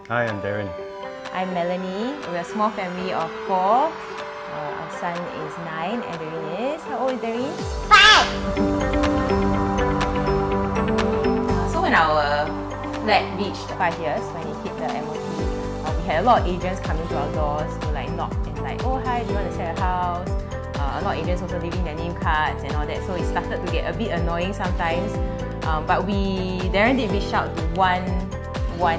Hi, I'm Darren. I'm Melanie. We're a small family of 4. Our son is 9 and Darren is... How old is Darren? 5! So when our flat reached 5 years, when it hit the MOT, we had a lot of agents coming to our doors to knock and oh hi, do you want to sell a house? A lot of agents also leaving their name cards and all that, so it started to get a bit annoying sometimes. But Darren did reach out to one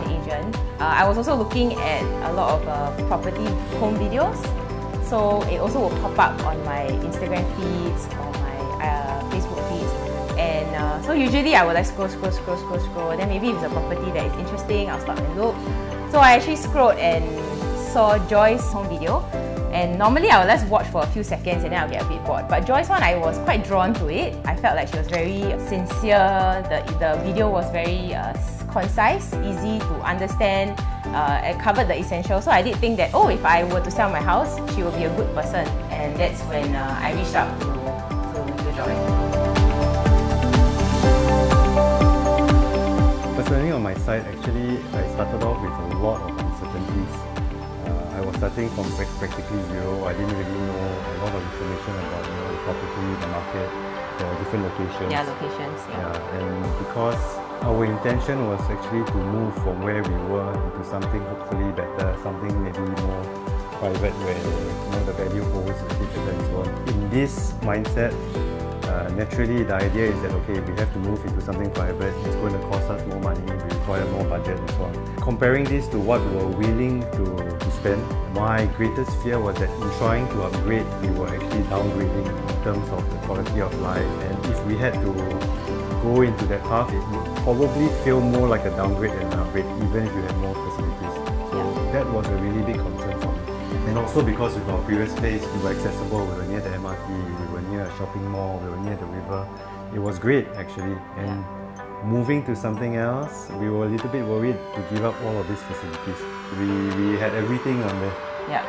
agent. I was also looking at a lot of property home videos, so it also will pop up on my Instagram feeds or my Facebook feeds. And so usually I will scroll, and then maybe if it's a property that is interesting, I'll stop and look. So I actually scrolled and saw Joy's home video. And normally I will just watch for a few seconds and then I'll get a bit bored. But Joy's one, I was quite drawn to it. I felt like she was very sincere. The video was very concise, easy to understand. It covered the essentials. So I did think that, if I were to sell my house, she would be a good person. And that's when I reached out to Joy. Personally, on my side, actually, I started off with a lot of uncertainties. I was starting from practically zero. I didn't really know a lot of information about the property, the market, the different locations. Yeah, locations. Yeah, and because our intention was actually to move from where we were into something hopefully better, something maybe more private where the value holds a bit better and so on. In this mindset, naturally the idea is that we have to move into something private, it's going to cost us more money, we require more budget and so on. Comparing this to what we were willing to spend, my greatest fear was that in trying to upgrade, we were actually downgrading in terms of the quality of life, and if we had to go into that path, it would probably feel more like a downgrade than an upgrade, even if you had more facilities. So that was a really big concern for me. And also because with our previous place, we were accessible, we were near the MRT, we were near a shopping mall, we were near the river. It was great actually. And moving to something else, we were a little bit worried to give up all of these facilities. We had everything on there. Yeah.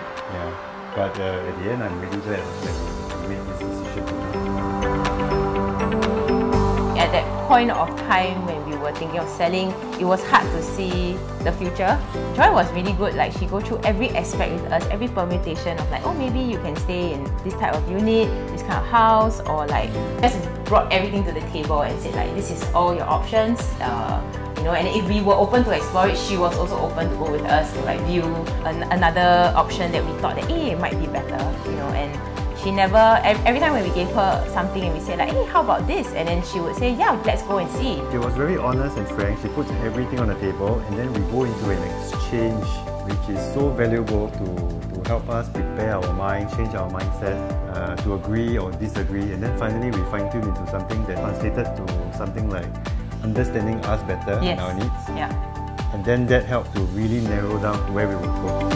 But at the end, I'm really glad that we made this decision. At that point of time when we were thinking of selling, it was hard to see the future. Joy was really good, she go through every aspect with us, every permutation of maybe you can stay in this type of unit, this kind of house, or just brought everything to the table and said this is all your options. And if we were open to explore it, she was also open to go with us to view another option that we thought that it might be better, and she never, every time when we gave her something and we said hey, how about this? And then she would say, yeah, let's go and see. She was very honest and frank. She puts everything on the table and then we go into an exchange which is so valuable to help us prepare our mind, change our mindset, to agree or disagree, and then finally we fine-tune into something that translated to something like understanding us better and our needs. Yeah. And then that helped to really narrow down where we would go.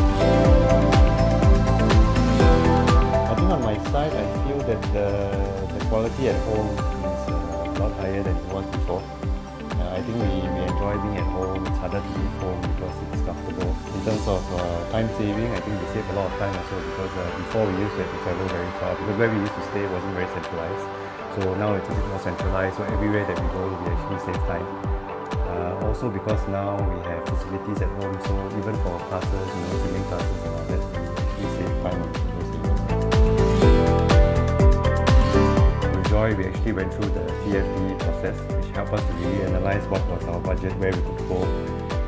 On my side, I feel that the quality at home is a lot higher than it was before. I think we enjoy being at home. It's harder to leave home because it's comfortable. In terms of time saving, I think we save a lot of time also because before we used to have to travel very far because where we used to stay wasn't very centralized. So now it's a bit more centralized, so everywhere that we go, we actually save time. Also because now we have facilities at home, so even for classes, swimming classes and all that, we actually save time on those areas. Joy, we actually went through the PFD process, which helped us to really analyse what was our budget, where we could go.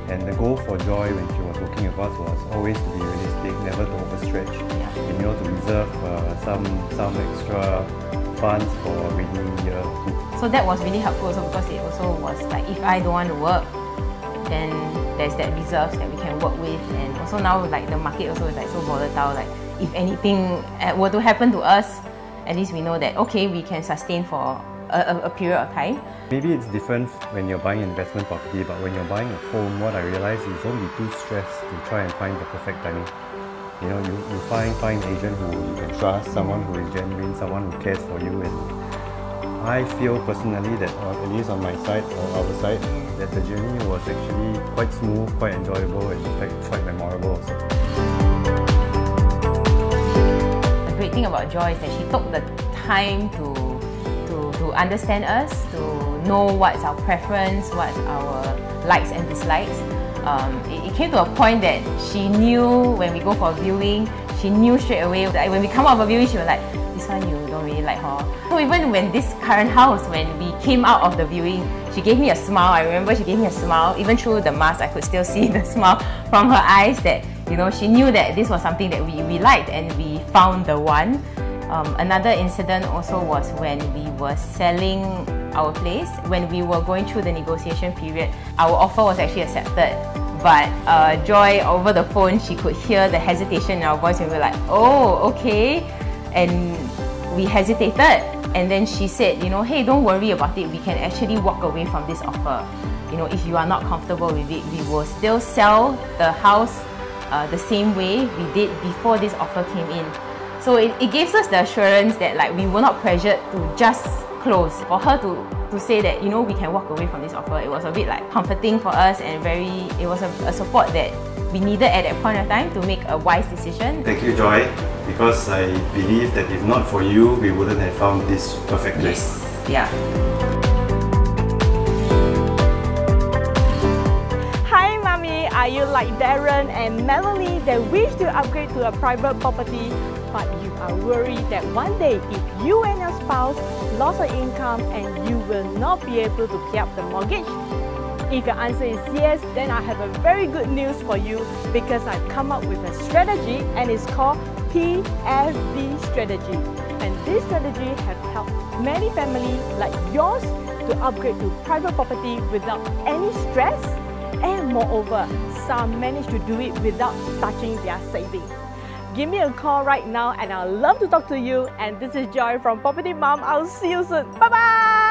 And the goal for Joy when she was working with us was always to be realistic, never to overstretch, and to reserve some extra funds for a rainy year. So that was really helpful also because it also was if I don't want to work, then there's that reserves that we can work with. And also now the market also is so volatile, if anything were to happen to us, at least we know that we can sustain for a period of time. Maybe it's different when you're buying an investment property, but when you're buying a home, what I realize is don't be too stressed to try and find the perfect timing. You find an agent who you can trust, someone who is genuine, someone who cares for you, and I feel personally that, at least on my side or our side, that the journey was actually quite smooth, quite enjoyable, and in fact quite memorable also. Great thing about Joy is that she took the time to understand us, to know what's our preference, what's our likes and dislikes. it came to a point that she knew when we go for viewing, she knew straight away that when we come out of a viewing, she was like, this one you don't really like her. So even when this current house, when we came out of the viewing, she gave me a smile. I remember she gave me a smile. Even through the mask, I could still see the smile from her eyes that, you know, she knew that this was something that we liked and we found the one. Another incident also was when we were selling our place. When we were going through the negotiation period, our offer was actually accepted. But Joy, over the phone, she could hear the hesitation in our voice and we were like, oh, okay. And we hesitated. And then she said, you know, hey, don't worry about it. We can actually walk away from this offer. You know, if you are not comfortable with it, we will still sell the house the same way we did before this offer came in. So it gives us the assurance that like we were not pressured to just close. For her to say that, you know, we can walk away from this offer, it was a bit like comforting for us and it was a support that we needed at that point of time to make a wise decision. Thank you, Joy, because I believe that if not for you, we wouldn't have found this perfect place. Yeah. Hi Mommy, are you like Darren and Melanie that wish to upgrade to a private property, but you are worried that one day if you and your spouse lost your income and you will not be able to pay up the mortgage? If your answer is yes, then I have a very good news for you because I've come up with a strategy and it's called PFD strategy. And this strategy has helped many families like yours to upgrade to private property without any stress, and moreover, some manage to do it without touching their savings. Give me a call right now and I'd love to talk to you. And this is Joy from Property Mom. I'll see you soon. Bye bye!